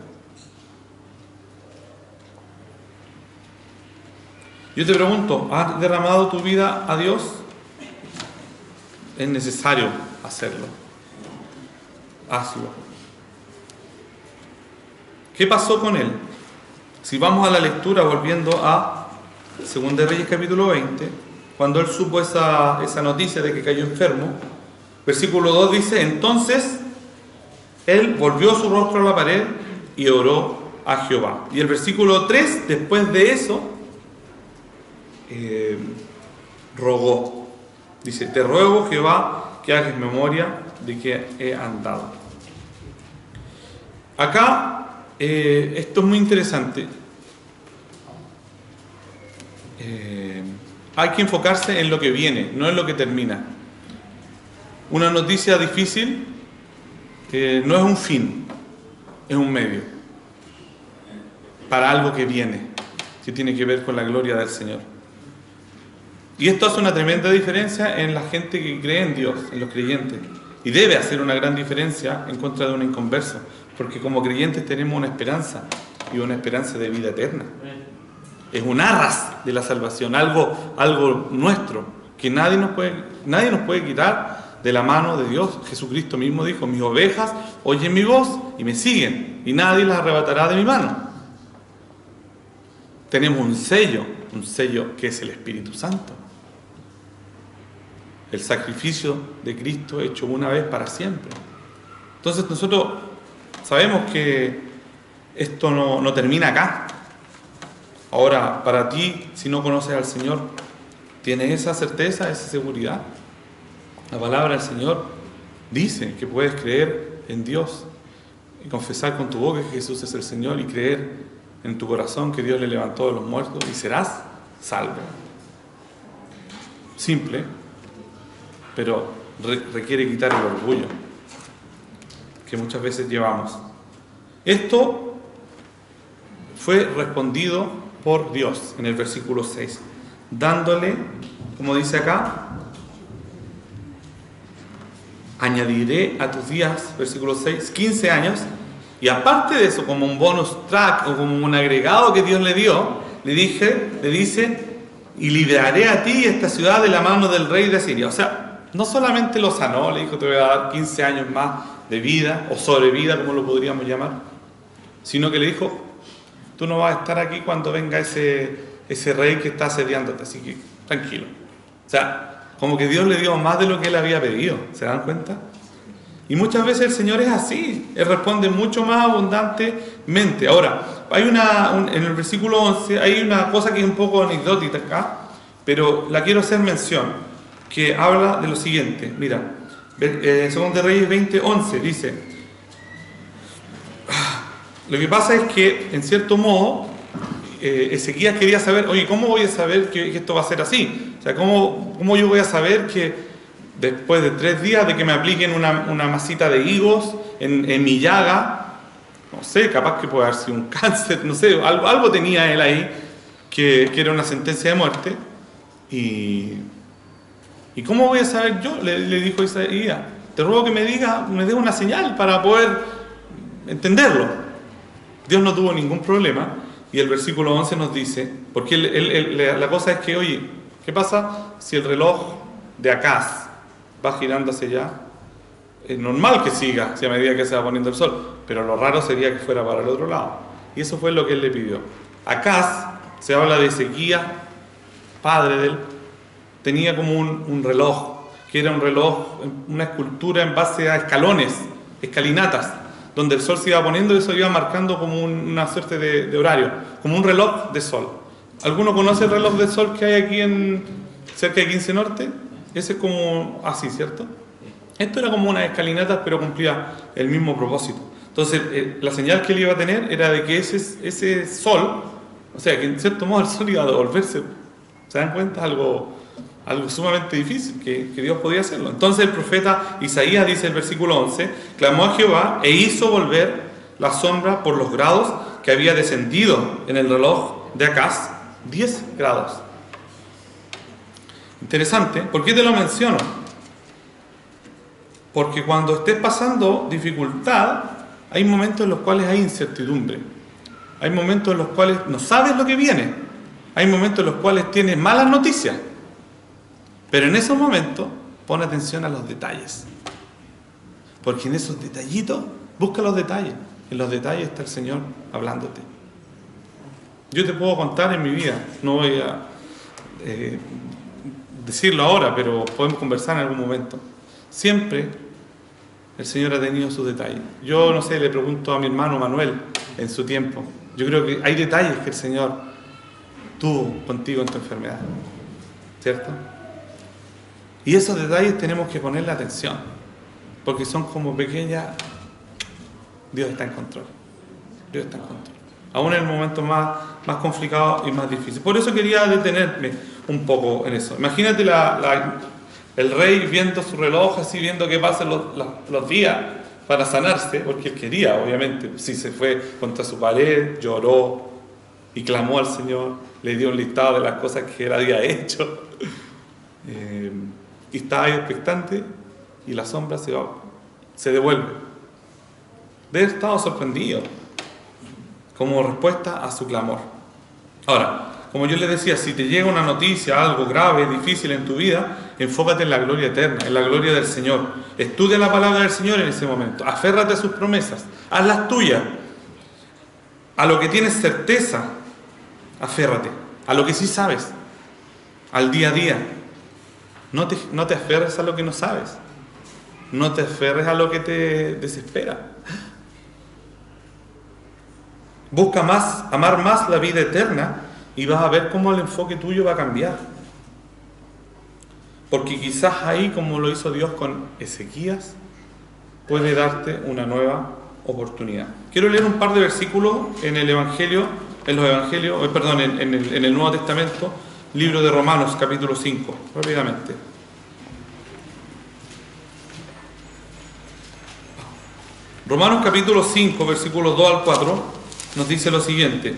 Yo te pregunto, ¿has derramado tu vida a Dios? Es necesario hacerlo. Hazlo. ¿Qué pasó con él? Si vamos a la lectura, volviendo a 2 de Reyes capítulo 20, cuando él supo esa noticia de que cayó enfermo, versículo 2 dice: entonces él volvió su rostro a la pared y oró a Jehová. Y el versículo 3, después de eso, rogó. Dice: te ruego, Jehová, que hagas memoria de que he andado. Acá, esto es muy interesante. Hay que enfocarse en lo que viene, no en lo que termina. Una noticia difícil no es un fin, es un medio para algo que viene, que tiene que ver con la gloria del Señor. Y esto hace una tremenda diferencia en la gente que cree en Dios, en los creyentes. Y debe hacer una gran diferencia en contra de un inconverso, porque como creyentes tenemos una esperanza, y una esperanza de vida eterna. Es un arras de la salvación, algo nuestro, que nadie nos puede quitar de la mano de Dios. Jesucristo mismo dijo: mis ovejas oyen mi voz y me siguen, y nadie las arrebatará de mi mano. Tenemos un sello que es el Espíritu Santo. El sacrificio de Cristo hecho una vez para siempre. Entonces nosotros sabemos que esto no termina acá. Ahora, para ti, si no conoces al Señor, ¿tienes esa certeza, esa seguridad? La palabra del Señor dice que puedes creer en Dios y confesar con tu boca que Jesús es el Señor y creer en tu corazón que Dios le levantó de los muertos y serás salvo. Simple, pero requiere quitar el orgullo que muchas veces llevamos. Esto fue respondido por Dios en el versículo 6, dándole, como dice acá, añadiré a tus días, versículo 6, 15 años, y aparte de eso, como un bonus track o como un agregado que Dios le dio, le dice, y libraré a ti esta ciudad de la mano del rey de Asiria. O sea, no solamente lo sanó, le dijo: te voy a dar 15 años más de vida, o sobrevida, como lo podríamos llamar, sino que le dijo: tú no vas a estar aquí cuando venga ese rey que está asediándote, así que tranquilo. O sea, como que Dios le dio más de lo que él había pedido, ¿se dan cuenta? Y muchas veces el Señor es así, Él responde mucho más abundantemente. Ahora, hay en el versículo 11 hay una cosa que es un poco anecdótica acá, pero la quiero hacer mención, que habla de lo siguiente. Mira, 2 de Reyes 20:11 dice: lo que pasa es que, en cierto modo, Ezequías quería saber: oye, ¿cómo voy a saber que esto va a ser así? O sea, ¿cómo yo voy a saber que después de 3 días de que me apliquen una masita de higos en mi llaga, no sé, capaz que puede haber sido un cáncer, no sé, algo tenía él ahí que era una sentencia de muerte? ¿Y cómo voy a saber yo? Le dijo Isaías: te ruego que me dé una señal para poder entenderlo. Dios no tuvo ningún problema, y el versículo 11 nos dice, porque la cosa es que, oye, ¿qué pasa si el reloj de Acaz va girando hacia allá? Es normal que siga, si a medida que se va poniendo el sol, pero lo raro sería que fuera para el otro lado. Y eso fue lo que él le pidió. Acaz, se habla de Ezequías, padre de él, tenía como un reloj, que era un reloj, una escultura en base a escalones, escalinatas, donde el sol se iba poniendo y eso iba marcando como una suerte de horario, como un reloj de sol. ¿Alguno conoce el reloj de sol que hay aquí cerca de 15 Norte? Ese es como así, ¿cierto? Esto era como unas escalinatas, pero cumplía el mismo propósito. Entonces, la señal que él iba a tener era de que ese sol, o sea, que en cierto modo el sol iba a devolverse. ¿Se dan cuenta? Algo sumamente difícil, que Dios podía hacerlo. Entonces el profeta Isaías, dice el versículo 11, clamó a Jehová e hizo volver la sombra por los grados que había descendido en el reloj de Acaz, 10 grados. Interesante. ¿Por qué te lo menciono? Porque cuando estés pasando dificultad, hay momentos en los cuales hay incertidumbre. Hay momentos en los cuales no sabes lo que viene. Hay momentos en los cuales tienes malas noticias. Pero en esos momentos, pon atención a los detalles. Porque en esos detallitos, busca los detalles. En los detalles está el Señor hablándote. Yo te puedo contar en mi vida, no voy a decirlo ahora, pero podemos conversar en algún momento. Siempre el Señor ha tenido sus detalles. Yo no sé, le pregunto a mi hermano Manuel en su tiempo. Yo creo que hay detalles que el Señor tuvo contigo en tu enfermedad, ¿cierto? Y esos detalles tenemos que ponerle atención, porque son como pequeñas. Dios está en control. Dios está en control. Aún en el momento más complicado y más difícil. Por eso quería detenerme un poco en eso. Imagínate el rey viendo su reloj, así viendo que pasan los días para sanarse, porque él quería, obviamente. Si se fue contra su pared, lloró y clamó al Señor, le dio un listado de las cosas que él había hecho. Y estaba ahí expectante y la sombra se devuelve. Debe haber estado sorprendido como respuesta a su clamor. Ahora, como yo les decía, si te llega una noticia, algo grave, difícil en tu vida, enfócate en la gloria eterna, en la gloria del Señor. Estudia la palabra del Señor en ese momento. Aférrate a sus promesas, hazlas tuyas. A lo que tienes certeza, aférrate. A lo que sí sabes, al día a día. No te aferres a lo que no sabes. No te aferres a lo que te desespera. Busca amar más la vida eterna y vas a ver cómo el enfoque tuyo va a cambiar. Porque quizás ahí, como lo hizo Dios con Ezequías, puede darte una nueva oportunidad. Quiero leer un par de versículos en el Evangelio, en el Nuevo Testamento, libro de Romanos, capítulo 5, rápidamente. Romanos capítulo 5, versículos 2 al 4, nos dice lo siguiente: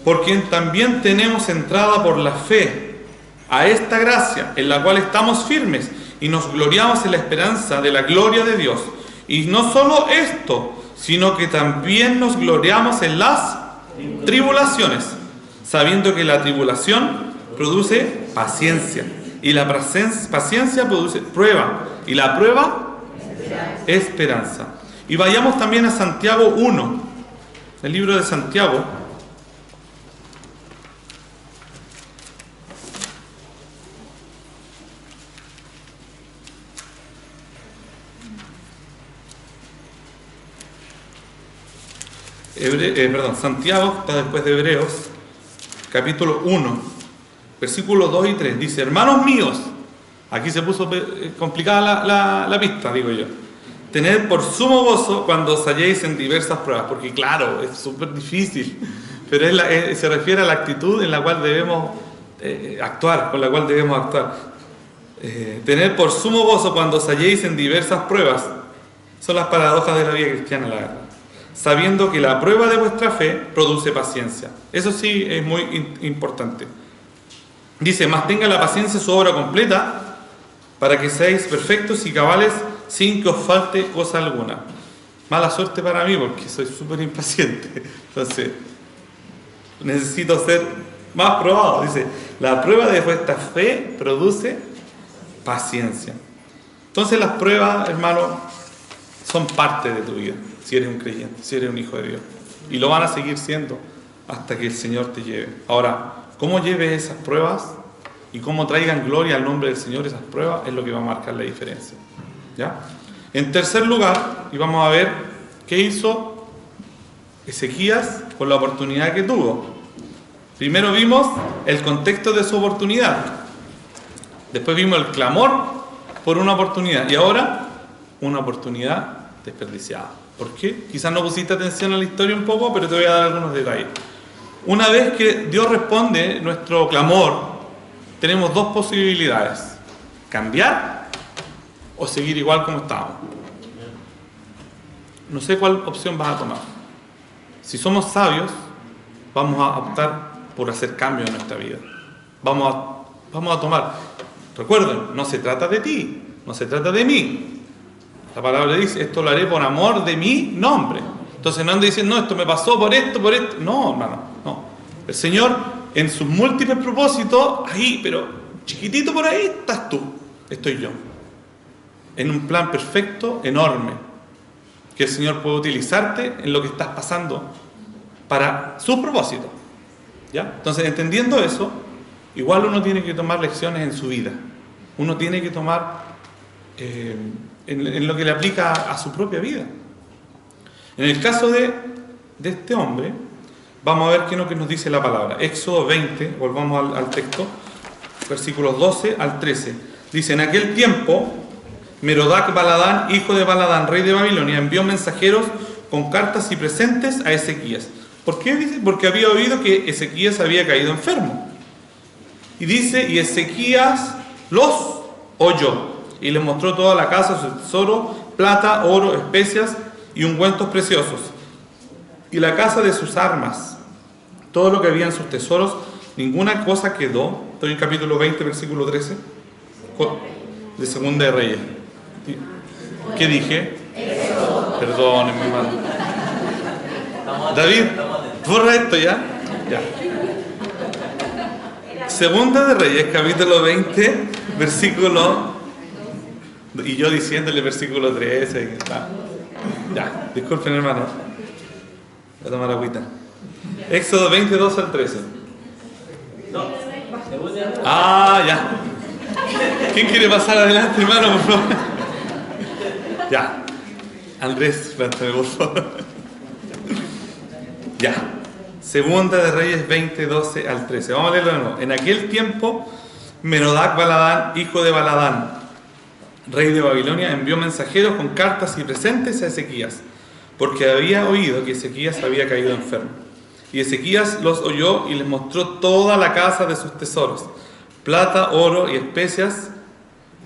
por quien también tenemos entrada por la fe a esta gracia, en la cual estamos firmes y nos gloriamos en la esperanza de la gloria de Dios. Y no solo esto, sino que también nos gloriamos en las tribulaciones, sabiendo que la tribulación produce paciencia, y la paciencia produce prueba, y la prueba esperanza. Y vayamos también a Santiago 1, el libro de Santiago. Santiago está después de Hebreos, capítulo 1, versículos 2 y 3. Dice: hermanos míos, aquí se puso complicada la pista, digo yo. Tened por sumo gozo cuando os halléis en diversas pruebas, porque claro, es súper difícil, pero se refiere a la actitud en la cual debemos actuar, con la cual debemos actuar. Tened por sumo gozo cuando os halléis en diversas pruebas, son las paradojas de la vida cristiana, la verdad. Sabiendo que la prueba de vuestra fe produce paciencia. Eso sí es muy importante. Dice: mas tenga la paciencia su obra completa, para que seáis perfectos y cabales, sin que os falte cosa alguna. Mala suerte para mí, porque soy súper impaciente. Entonces, necesito ser más probado. Dice: la prueba de vuestra fe produce paciencia. Entonces las pruebas, hermano, son parte de tu vida, si eres un creyente, si eres un hijo de Dios. Y lo van a seguir siendo hasta que el Señor te lleve. Ahora, cómo lleves esas pruebas y cómo traigan gloria al nombre del Señor esas pruebas es lo que va a marcar la diferencia. ¿Ya? En tercer lugar, y vamos a ver qué hizo Ezequías con la oportunidad que tuvo. Primero vimos el contexto de su oportunidad. Después vimos el clamor por una oportunidad. Y ahora, una oportunidad desperdiciada. ¿Por qué? Quizás no pusiste atención a la historia un poco, pero te voy a dar algunos detalles. Una vez que Dios responde nuestro clamor, tenemos dos posibilidades: cambiar o seguir igual como estábamos. No sé cuál opción vas a tomar. Si somos sabios, vamos a optar por hacer cambios en nuestra vida. Vamos a tomar. Recuerden, no se trata de ti, no se trata de mí. La palabra dice: esto lo haré por amor de mi nombre. Entonces no ande diciendo: no, esto me pasó por esto. No, hermano, no. El Señor, en sus múltiples propósitos, ahí, pero chiquitito por ahí, estás tú, estoy yo. en un plan perfecto, enorme, que el Señor puede utilizarte en lo que estás pasando para su propósito. ¿Ya? Entonces, entendiendo eso, igual uno tiene que tomar lecciones en su vida. Uno tiene que tomar en lo que le aplica a su propia vida. En el caso de este hombre, vamos a ver qué es lo que nos dice la palabra. Éxodo 20, volvamos al texto, versículos 12 al 13. Dice: en aquel tiempo, Merodac Baladán, hijo de Baladán, rey de Babilonia, envió mensajeros con cartas y presentes a Ezequías. ¿Por qué dice? Porque había oído que Ezequías había caído enfermo. Y dice: y Ezequías los oyó y les mostró toda la casa, su tesoro, plata, oro, especias y ungüentos preciosos, y la casa de sus armas, todo lo que había en sus tesoros, ninguna cosa quedó. Estoy en capítulo 20, versículo 13, de Segunda de Reyes. ¿Qué dije? Perdónenme, hermano. David, borra esto ya. Segunda de Reyes, capítulo 20, versículo... Y yo diciéndole versículo 13. Ya, disculpen, hermano. Voy a tomar agüita. Éxodo 20, 2 al 13. Ya. ¿Quién quiere pasar adelante, hermano, por favor? Ya. Andrés, plantame, por favor. Ya. Segunda de Reyes 20, 12 al 13. Vamos a leerlo de nuevo. En aquel tiempo, Merodac Baladán, hijo de Baladán, rey de Babilonia, envió mensajeros con cartas y presentes a Ezequías, porque había oído que Ezequías había caído enfermo. Y Ezequías los oyó y les mostró toda la casa de sus tesoros, plata, oro y especias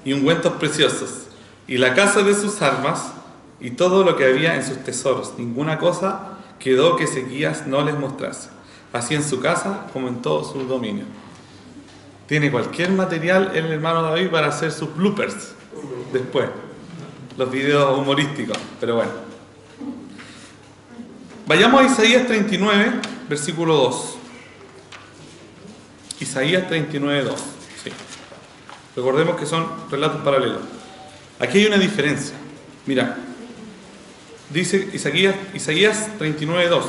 y ungüentos preciosos, y la casa de sus armas y todo lo que había en sus tesoros. Ninguna cosa quedó que Ezequías no les mostrase, así en su casa como en todo su dominio. Tiene cualquier material el hermano David para hacer sus bloopers después, los videos humorísticos, pero bueno. Vayamos a Isaías 39, versículo 2. Isaías 39, 2. Sí. Recordemos que son relatos paralelos. Aquí hay una diferencia. Mira, dice Isaías 39, 2.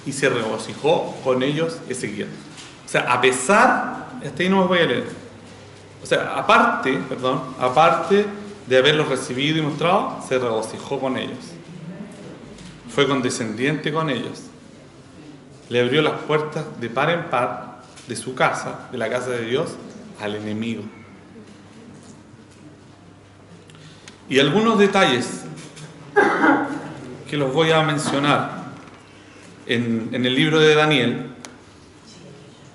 Y se regocijó con ellos Ezequías. O sea, a pesar, hasta ahí no me voy a leer. O sea, aparte de haberlos recibido y mostrado, se regocijó con ellos. Fue condescendiente con ellos. Le abrió las puertas de par en par de su casa, de la casa de Dios, al enemigo. Y algunos detalles que los voy a mencionar en el libro de Daniel,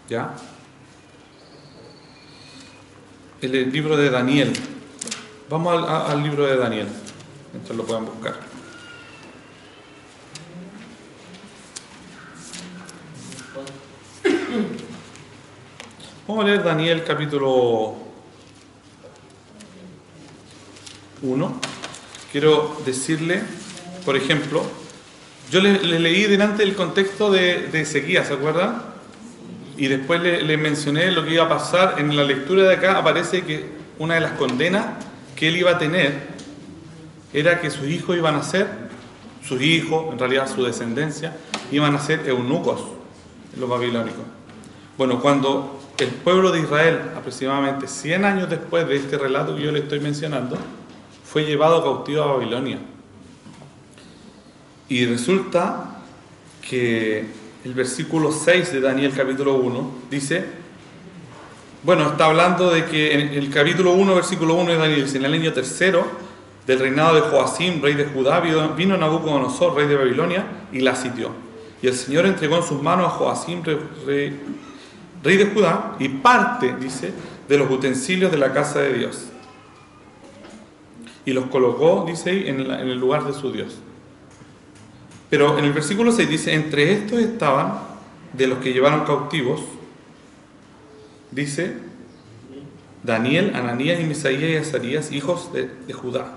¿ya? El libro de Daniel. Vamos al libro de Daniel, entonces lo pueden buscar. Vamos a leer Daniel capítulo 1. Quiero decirle, por ejemplo, yo le leí delante el contexto de Ezequías, ¿se acuerdan? Y después le mencioné lo que iba a pasar. En la lectura de acá aparece que una de las condenas que él iba a tener era que sus hijos iban a ser, sus hijos, en realidad su descendencia, iban a ser eunucos, los babilónicos. Bueno, cuando el pueblo de Israel, aproximadamente 100 años después de este relato que yo le estoy mencionando, fue llevado cautivo a Babilonia. Y resulta que el versículo 6 de Daniel capítulo 1 dice, bueno, está hablando de que en el capítulo 1, versículo 1 de Daniel dice: en el año tercero del reinado de Joacim, rey de Judá, vino Nabucodonosor, rey de Babilonia, y la sitió. Y el Señor entregó en sus manos a Joacim, rey de Judá, y parte, dice, de los utensilios de la casa de Dios. Y los colocó, dice ahí, en el lugar de su Dios. Pero en el versículo 6 dice: entre estos estaban, de los que llevaron cautivos, dice, Daniel, Ananías y Misaías y Azarías, hijos de Judá.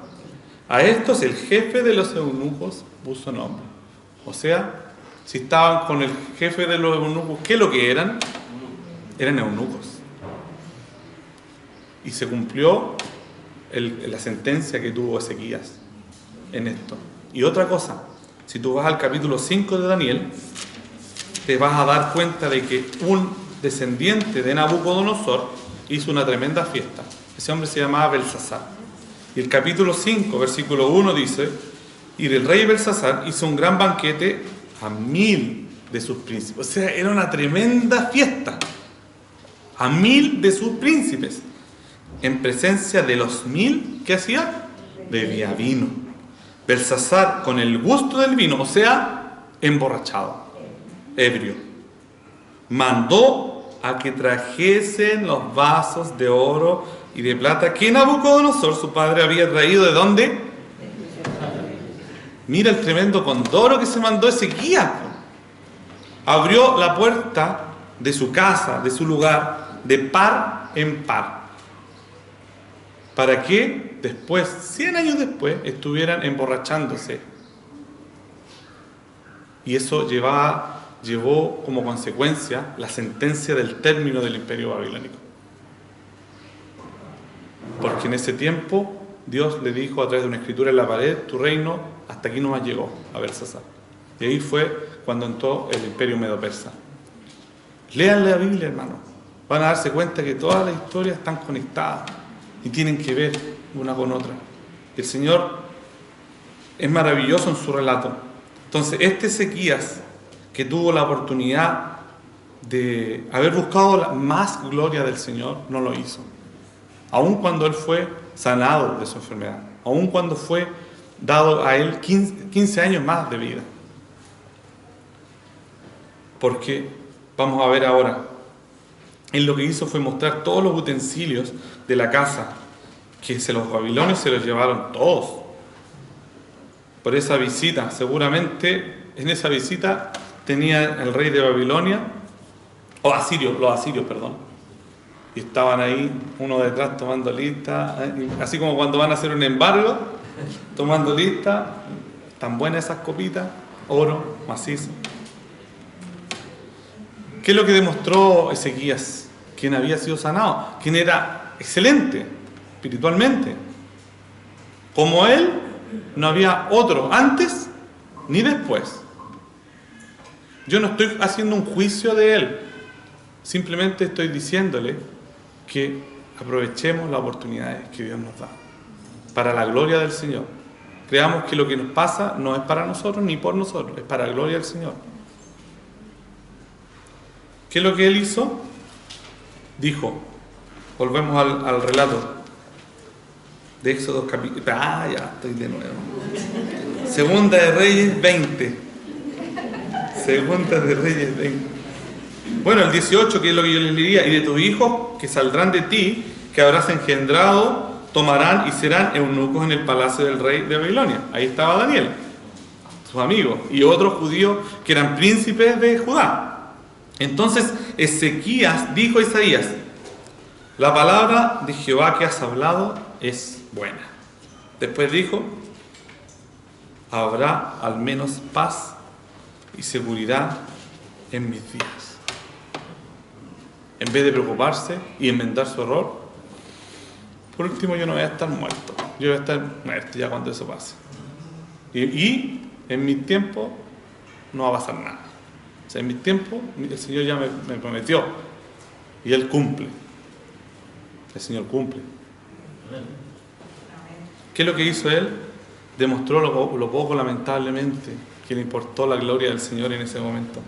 A estos el jefe de los eunucos puso nombre. O sea, si estaban con el jefe de los eunucos, ¿qué es lo que eran? Eran eunucos. Y se cumplió la sentencia que tuvo Ezequías en esto. Y otra cosa, si tú vas al capítulo 5 de Daniel, te vas a dar cuenta de que un descendiente de Nabucodonosor hizo una tremenda fiesta. Ese hombre se llamaba Belsasar. Y el capítulo 5, versículo 1 dice: y el rey Belsasar hizo un gran banquete a 1000 de sus príncipes. O sea, era una tremenda fiesta. A 1000 de sus príncipes. En presencia de los 1000, ¿qué hacía? Bebía vino. Belsasar con el gusto del vino, o sea, emborrachado, ebrio, mandó a que trajesen los vasos de oro y de plata que Nabucodonosor, su padre, había traído. ¿De dónde? Mira el tremendo condoro que se mandó Ezequías. Abrió la puerta de su casa, de su lugar, de par en par, para que después, 100 años después, estuvieran emborrachándose. Y eso llevó como consecuencia la sentencia del término del imperio babilónico. Porque en ese tiempo Dios le dijo a través de una escritura en la pared: tu reino hasta aquí nomás llegó, a Belsasar. Y ahí fue cuando entró el imperio medo-persa. Lean la Biblia, hermano. Van a darse cuenta que todas las historias están conectadas y tienen que ver una con otra. El Señor es maravilloso en su relato. Entonces, este Ezequías, que tuvo la oportunidad de haber buscado más gloria del Señor, no lo hizo. Aun cuando él fue sanado de su enfermedad, aun cuando fue dado a él 15 años más de vida. Porque, vamos a ver ahora, él lo que hizo fue mostrar todos los utensilios de la casa, que los babilonios se los llevaron todos. Por esa visita, seguramente en esa visita tenía el rey de Babilonia, los asirios, perdón, y estaban ahí uno detrás tomando lista, así como cuando van a hacer un embargo, tomando lista. Tan buenas esas copitas, oro macizo. ¿Qué es lo que demostró Ezequías? Quien había sido sanado, quien era excelente espiritualmente. Como él, no había otro antes ni después. Yo no estoy haciendo un juicio de él, simplemente estoy diciéndole que aprovechemos las oportunidades que Dios nos da para la gloria del Señor. Creamos que lo que nos pasa no es para nosotros ni por nosotros, es para la gloria del Señor. ¿Qué es lo que él hizo? Dijo, volvemos al relato de Éxodo capítulo... ya estoy de nuevo. Segunda de Reyes 20. Segunda de Reyes 20. Bueno, el 18, que es lo que yo les diría: y de tus hijos que saldrán de ti, que habrás engendrado, tomarán y serán eunucos en el palacio del rey de Babilonia. Ahí estaba Daniel, sus amigos, y otros judíos que eran príncipes de Judá. Entonces Ezequías dijo a Isaías: la palabra de Jehová que has hablado es buena. Después dijo: habrá al menos paz y seguridad en mis días. En vez de preocuparse y enmendar su error, por último, yo no voy a estar muerto. Yo voy a estar muerto ya cuando eso pase. Y en mi tiempo no va a pasar nada. O sea, en mi tiempo el Señor ya me prometió. Y Él cumple. El Señor cumple. ¿Qué es lo que hizo Él? Demostró lo poco, lamentablemente, que le importó la gloria del Señor en ese momento.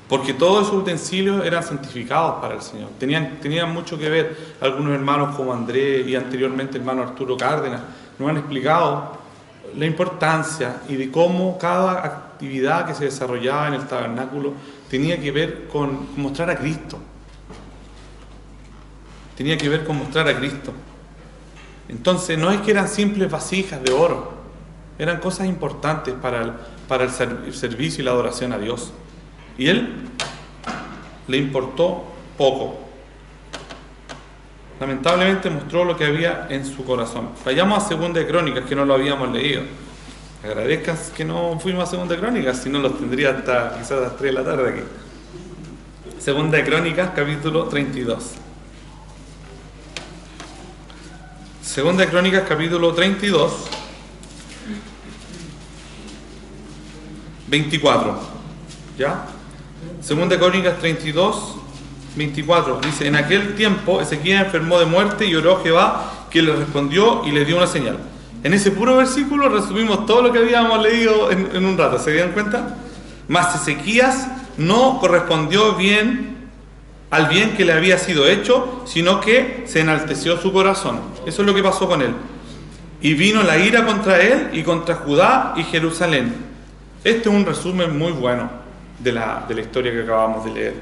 Porque todos esos utensilios eran santificados para el Señor. Tenían mucho que ver. Algunos hermanos como Andrés y anteriormente el hermano Arturo Cárdenas nos han explicado la importancia y de cómo cada actividad que se desarrollaba en el tabernáculo tenía que ver con mostrar a Cristo. Tenía que ver con mostrar a Cristo. Entonces no es que eran simples vasijas de oro. Eran cosas importantes para el servicio y la adoración a Dios. Y él le importó poco. Lamentablemente mostró lo que había en su corazón. Vayamos a Segunda de Crónicas, que no lo habíamos leído. Agradezcan que no fuimos a Segunda de Crónicas, si no los tendría hasta quizás las 3 de la tarde aquí. Segunda de Crónicas, capítulo 32. Segunda de Crónicas, capítulo 32, 24. ¿Ya? Segunda de Crónicas 32, 24. Dice: en aquel tiempo Ezequías enfermó de muerte y oró a Jehová, que le respondió y le dio una señal. En ese puro versículo resumimos todo lo que habíamos leído en un rato. ¿Se dieron cuenta? Mas Ezequías no correspondió al bien que le había sido hecho, sino que se enalteció su corazón. Eso es lo que pasó con él. Y vino la ira contra él y contra Judá y Jerusalén. Este es un resumen muy bueno de la historia que acabamos de leer.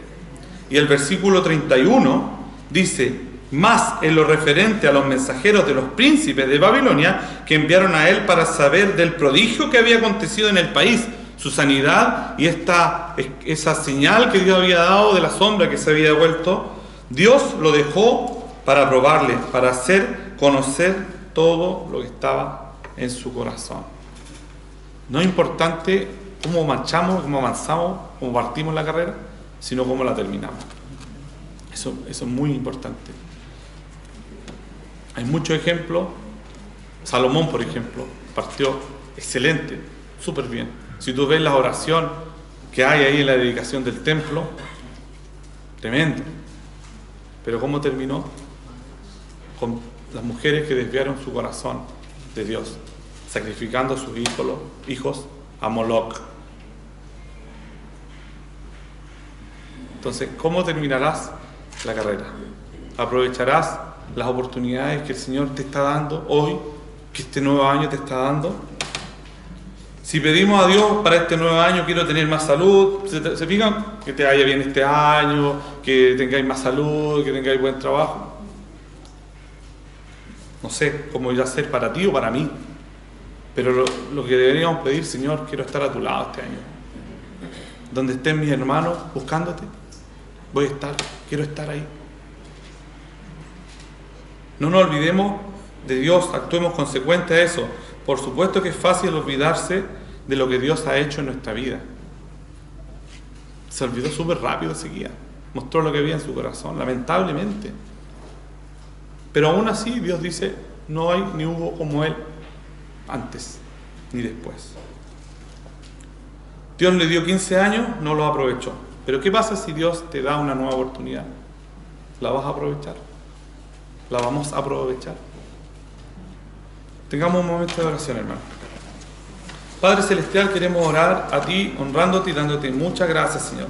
Y el versículo 31 dice: más en lo referente a los mensajeros de los príncipes de Babilonia, que enviaron a él para saber del prodigio que había acontecido en el país, su sanidad y esa señal que Dios había dado de la sombra que se había devuelto, Dios lo dejó para probarle, para hacer conocer todo lo que estaba en su corazón. No es importante cómo marchamos, cómo avanzamos, cómo partimos la carrera, sino cómo la terminamos. Eso es muy importante. Hay muchos ejemplos. Salomón, por ejemplo, partió excelente, súper bien. Si tú ves la oración que hay ahí en la dedicación del templo, tremendo. Pero ¿cómo terminó? Con las mujeres que desviaron su corazón de Dios, sacrificando a sus hijos a Moloch. Entonces, ¿cómo terminarás la carrera? ¿Aprovecharás las oportunidades que el Señor te está dando hoy, que este nuevo año te está dando? Si pedimos a Dios para este nuevo año, quiero tener más salud, ¿se fijan? Que te vaya bien este año, que tengáis más salud, que tengáis buen trabajo. No sé cómo irá a ser para ti o para mí, pero lo que deberíamos pedir: Señor, quiero estar a tu lado este año. Donde estén mis hermanos buscándote, voy a estar, quiero estar ahí. No nos olvidemos de Dios, actuemos consecuente a eso. Por supuesto que es fácil olvidarse de lo que Dios ha hecho en nuestra vida. Se olvidó súper rápido Ezequías. Mostró lo que había en su corazón, lamentablemente. Pero aún así Dios dice: no hay ni hubo como él antes ni después. Dios le dio 15 años, no lo aprovechó. Pero ¿qué pasa si Dios te da una nueva oportunidad? ¿La vas a aprovechar? ¿La vamos a aprovechar? Tengamos un momento de oración, hermano. Padre Celestial, queremos orar a ti, honrándote y dándote muchas gracias, Señor,